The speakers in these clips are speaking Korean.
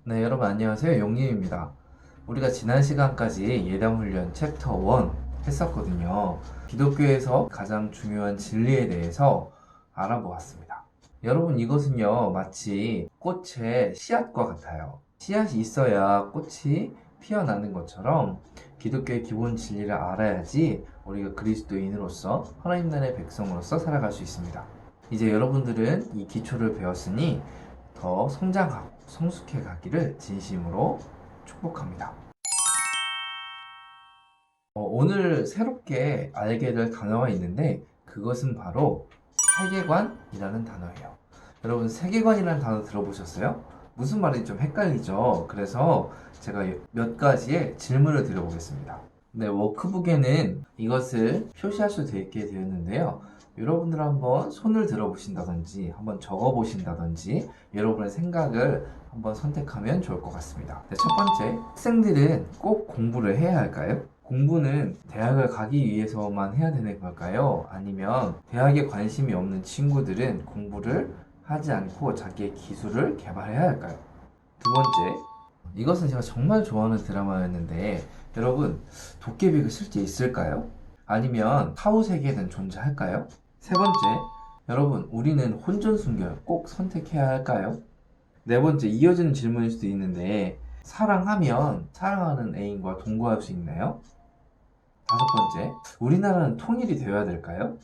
네, 여러분 안녕하세요. 용님입니다. 우리가 지난 시간까지 예당훈련 챕터 1 했었거든요. 기독교에서 가장 중요한 진리에 대해서 알아보았습니다. 여러분, 이것은요, 마치 꽃의 씨앗과 같아요. 씨앗이 있어야 꽃이 피어나는 것처럼 기독교의 기본 진리를 알아야지 우리가 그리스도인으로서 하나님 나라의 백성으로서 살아갈 수 있습니다. 이제 여러분들은 이 기초를 배웠으니 더 성장하고 성숙해 가기를 진심으로 축복합니다. 오늘 새롭게 알게 될 단어가 있는데 그것은 바로 세계관이라는 단어예요. 여러분, 세계관이라는 단어 들어보셨어요? 무슨 말인지 좀 헷갈리죠? 그래서 제가 몇 가지의 질문을 드려보겠습니다. 네, 워크북에는 이것을 표시할 수 있게 되었는데요. 여러분들 한번 손을 들어보신다든지 한번 적어보신다든지 여러분의 생각을 한번 선택하면 좋을 것 같습니다. 네, 첫 번째, 학생들은 꼭 공부를 해야 할까요? 공부는 대학을 가기 위해서만 해야 되는 걸까요? 아니면 대학에 관심이 없는 친구들은 공부를 하지 않고 자기의 기술을 개발해야 할까요? 두 번째, 이것은 제가 정말 좋아하는 드라마였는데 여러분, 도깨비가 실제 있을까요? 아니면 사후 세계는 존재할까요? 세 번째, 여러분, 우리는 혼전순결 꼭 선택해야 할까요? 네 번째, 이어지는 질문일 수도 있는데 사랑하면 사랑하는 애인과 동거할 수 있나요? 다섯 번째, 우리나라는 통일이 되어야 될까요?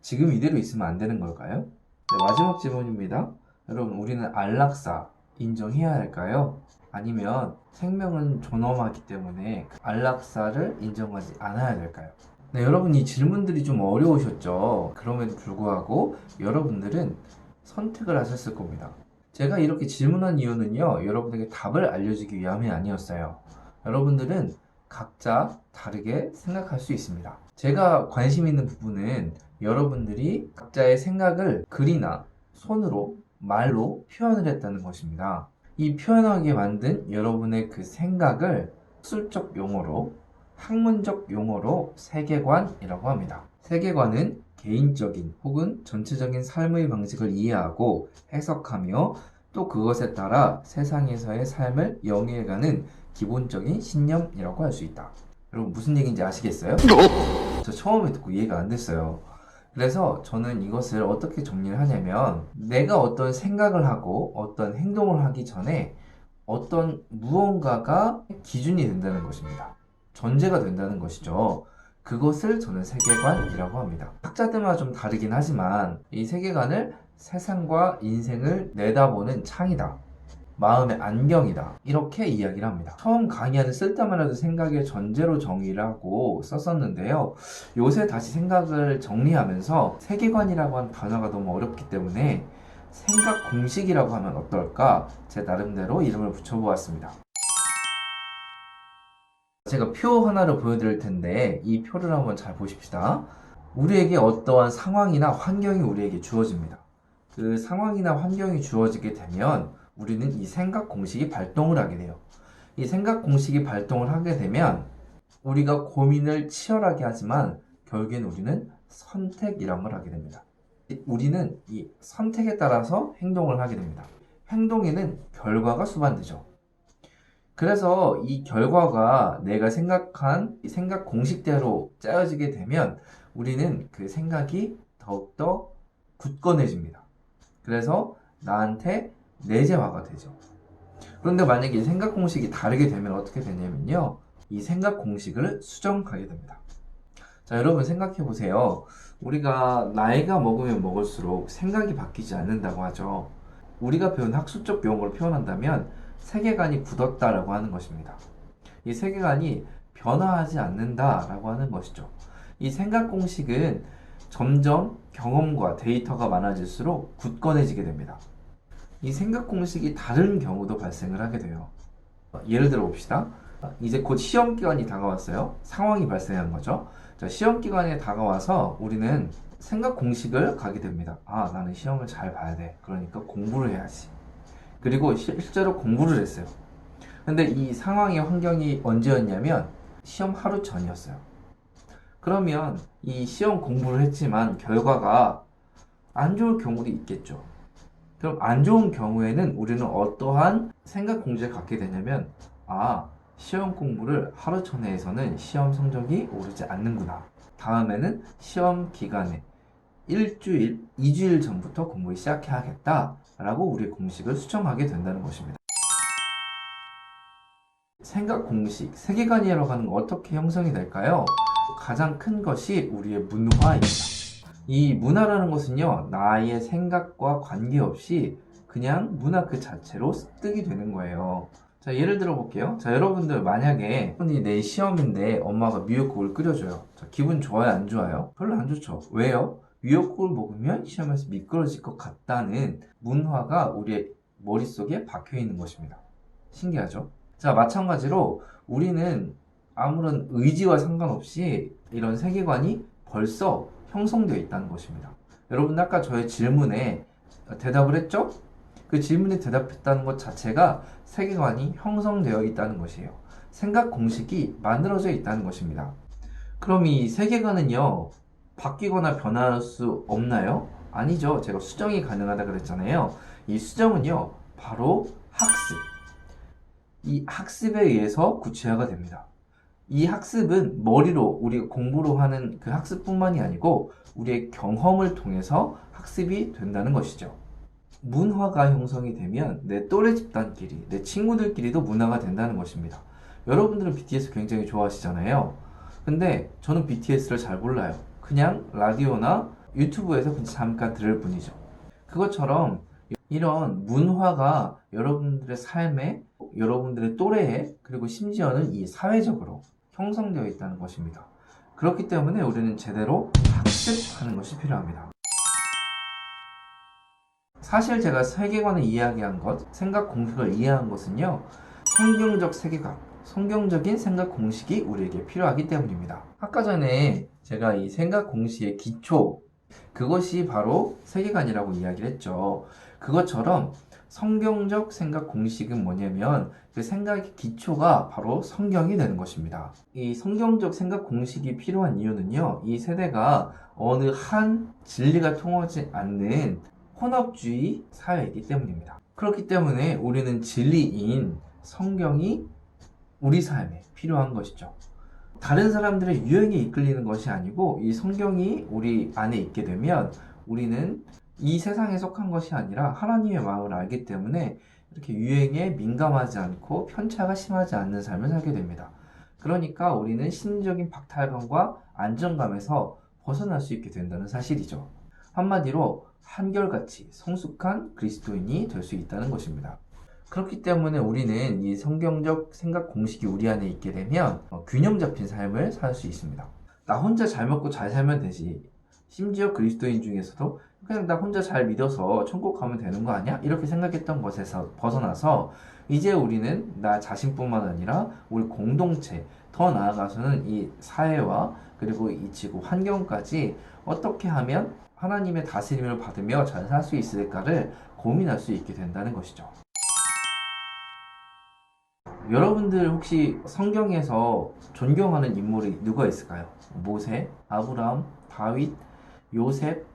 지금 이대로 있으면 안 되는 걸까요? 네, 마지막 질문입니다. 여러분, 우리는 안락사 인정해야 할까요? 아니면 생명은 존엄하기 때문에 안락사를 인정하지 않아야 될까요? 네, 여러분, 이 질문들이 좀 어려우셨죠? 그럼에도 불구하고 여러분들은 선택을 하셨을 겁니다. 제가 이렇게 질문한 이유는요, 여러분에게 답을 알려주기 위함이 아니었어요. 여러분들은 각자 다르게 생각할 수 있습니다. 제가 관심 있는 부분은 여러분들이 각자의 생각을 글이나 손으로, 말로 표현을 했다는 것입니다. 이 표현하게 만든 여러분의 그 생각을 학술적 용어로, 학문적 용어로 세계관이라고 합니다. 세계관은 개인적인 혹은 전체적인 삶의 방식을 이해하고 해석하며 또 그것에 따라 세상에서의 삶을 영위해가는 기본적인 신념이라고 할 수 있다. 여러분, 무슨 얘기인지 아시겠어요? 저 처음에 듣고 이해가 안 됐어요. 그래서 저는 이것을 어떻게 정리를 하냐면 내가 어떤 생각을 하고 어떤 행동을 하기 전에 어떤 무언가가 기준이 된다는 것입니다. 전제가 된다는 것이죠. 그것을 저는 세계관이라고 합니다. 학자들마다 좀 다르긴 하지만 이 세계관을 세상과 인생을 내다보는 창이다. 마음의 안경이다. 이렇게 이야기를 합니다. 처음 강의를 쓸 때만 해도 생각의 전제로 정의를 하고 썼었는데요. 요새 다시 생각을 정리하면서 세계관이라고 하는 단어가 너무 어렵기 때문에 생각 공식이라고 하면 어떨까? 제 나름대로 이름을 붙여보았습니다. 제가 표 하나를 보여드릴 텐데 이 표를 한번 잘 보십시다. 우리에게 어떠한 상황이나 환경이 우리에게 주어집니다. 그 상황이나 환경이 주어지게 되면 우리는 이 생각 공식이 발동을 하게 돼요. 이 생각 공식이 발동을 하게 되면 우리가 고민을 치열하게 하지만 결국엔 우리는 선택이란 걸 하게 됩니다. 우리는 이 선택에 따라서 행동을 하게 됩니다. 행동에는 결과가 수반되죠. 그래서 이 결과가 내가 생각한 이 생각 공식대로 짜여지게 되면 우리는 그 생각이 더욱더 굳건해집니다. 그래서 나한테 내재화가 되죠. 그런데 만약에 이 생각 공식이 다르게 되면 어떻게 되냐면요. 이 생각 공식을 수정하게 됩니다. 자, 여러분 생각해 보세요. 우리가 나이가 먹으면 먹을수록 생각이 바뀌지 않는다고 하죠. 우리가 배운 학술적 용어로 표현한다면 세계관이 굳었다라고 하는 것입니다. 이 세계관이 변화하지 않는다라고 하는 것이죠. 이 생각 공식은 점점 경험과 데이터가 많아질수록 굳건해지게 됩니다. 이 생각 공식이 다른 경우도 발생을 하게 돼요. 예를 들어 봅시다. 이제 곧 시험 기간이 다가왔어요. 상황이 발생한 거죠. 자, 시험 기간에 다가와서 우리는 생각 공식을 가게 됩니다. 아, 나는 시험을 잘 봐야 돼. 그러니까 공부를 해야지. 그리고 실제로 공부를 했어요. 근데 이 상황의 환경이 언제였냐면 시험 하루 전이었어요. 그러면 이 시험 공부를 했지만 결과가 안 좋을 경우도 있겠죠. 그럼 안 좋은 경우에는 우리는 어떠한 생각 공식을 갖게 되냐면, 시험 공부를 하루 전에 해서는 시험 성적이 오르지 않는구나. 다음에는 시험 기간에 일주일, 2주일 전부터 공부를 시작해야겠다 라고 우리의 공식을 수정하게 된다는 것입니다. 생각 공식, 세계관이라고 하는 건 어떻게 형성이 될까요? 가장 큰 것이 우리의 문화입니다. 이 문화라는 것은요, 나의 생각과 관계없이 그냥 문화 그 자체로 습득이 되는 거예요. 자, 예를 들어 볼게요. 자, 여러분들 만약에 내일 시험인데 엄마가 미역국을 끓여줘요. 자, 기분 좋아요, 안 좋아요? 별로 안 좋죠. 왜요? 미역국을 먹으면 시험에서 미끄러질 것 같다는 문화가 우리의 머릿속에 박혀 있는 것입니다. 신기하죠? 자, 마찬가지로 우리는 아무런 의지와 상관없이 이런 세계관이 벌써 형성되어 있다는 것입니다. 여러분 아까 저의 질문에 대답을 했죠? 그 질문에 대답했다는 것 자체가 세계관이 형성되어 있다는 것이에요. 생각 공식이 만들어져 있다는 것입니다. 그럼 이 세계관은요, 바뀌거나 변할 수 없나요? 아니죠. 제가 수정이 가능하다 그랬잖아요. 이 수정은요, 바로 학습. 이 학습에 의해서 구체화가 됩니다. 이 학습은 머리로 우리가 공부로 하는 그 학습뿐만이 아니고 우리의 경험을 통해서 학습이 된다는 것이죠. 문화가 형성이 되면 내 또래 집단끼리, 내 친구들끼리도 문화가 된다는 것입니다. 여러분들은 BTS 굉장히 좋아하시잖아요. 근데 저는 BTS를 잘 몰라요. 그냥 라디오나 유튜브에서 그냥 잠깐 들을 뿐이죠. 그것처럼 이런 문화가 여러분들의 삶에, 여러분들의 또래에, 그리고 심지어는 이 사회적으로 형성되어 있다는 것입니다. 그렇기 때문에 우리는 제대로 학습하는 것이 필요합니다. 사실 제가 세계관을 이야기한 것, 생각 공식을 이해한 것은요, 성경적 세계관, 성경적인 생각 공식이 우리에게 필요하기 때문입니다. 아까 전에 제가 이 생각 공식의 기초, 그것이 바로 세계관이라고 이야기를 했죠. 그것처럼 성경적 생각 공식은 뭐냐면 그 생각의 기초가 바로 성경이 되는 것입니다. 이 성경적 생각 공식이 필요한 이유는요, 이 세대가 어느 한 진리가 통하지 않는 혼합주의 사회이기 때문입니다. 그렇기 때문에 우리는 진리인 성경이 우리 삶에 필요한 것이죠. 다른 사람들의 유행에 이끌리는 것이 아니고 이 성경이 우리 안에 있게 되면 우리는 이 세상에 속한 것이 아니라 하나님의 마음을 알기 때문에 이렇게 유행에 민감하지 않고 편차가 심하지 않는 삶을 살게 됩니다. 그러니까 우리는 심리적인 박탈감과 안정감에서 벗어날 수 있게 된다는 사실이죠. 한마디로 한결같이 성숙한 그리스도인이 될 수 있다는 것입니다. 그렇기 때문에 우리는 이 성경적 생각 공식이 우리 안에 있게 되면 균형 잡힌 삶을 살 수 있습니다. 나 혼자 잘 먹고 잘 살면 되지. 심지어 그리스도인 중에서도 그냥 나 혼자 잘 믿어서 천국 가면 되는 거 아니야? 이렇게 생각했던 것에서 벗어나서 이제 우리는 나 자신뿐만 아니라 우리 공동체, 더 나아가서는 이 사회와 그리고 이 지구 환경까지 어떻게 하면 하나님의 다스림을 받으며 잘 살 수 있을까를 고민할 수 있게 된다는 것이죠. 여러분들 혹시 성경에서 존경하는 인물이 누가 있을까요? 모세, 아브라함, 다윗, 요셉,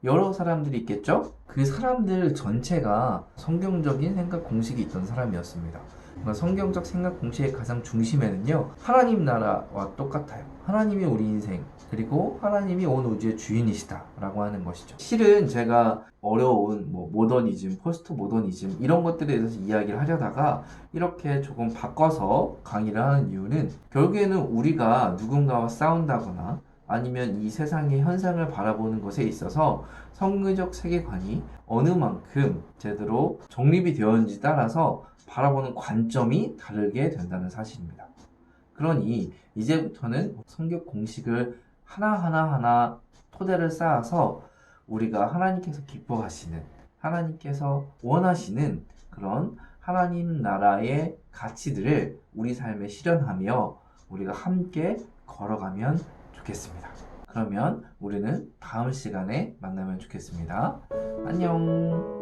여러 사람들이 있겠죠? 그 사람들 전체가 성경적인 생각 공식이 있던 사람이었습니다. 그러니까 성경적 생각 공식의 가장 중심에는요, 하나님 나라와 똑같아요. 하나님이 우리 인생, 그리고 하나님이 온 우주의 주인이시다 라고 하는 것이죠. 실은 제가 어려운 모더니즘, 포스트 모더니즘 이런 것들에 대해서 이야기를 하려다가 이렇게 조금 바꿔서 강의를 하는 이유는 결국에는 우리가 누군가와 싸운다거나 아니면 이 세상의 현상을 바라보는 것에 있어서 성경적 세계관이 어느 만큼 제대로 정립이 되었는지 따라서 바라보는 관점이 다르게 된다는 사실입니다. 그러니 이제부터는 성경 공식을 하나하나 토대를 쌓아서 우리가 하나님께서 기뻐하시는, 하나님께서 원하시는 그런 하나님 나라의 가치들을 우리 삶에 실현하며 우리가 함께 걸어가면 좋겠습니다. 그러면 우리는 다음 시간에 만나면 좋겠습니다. 안녕.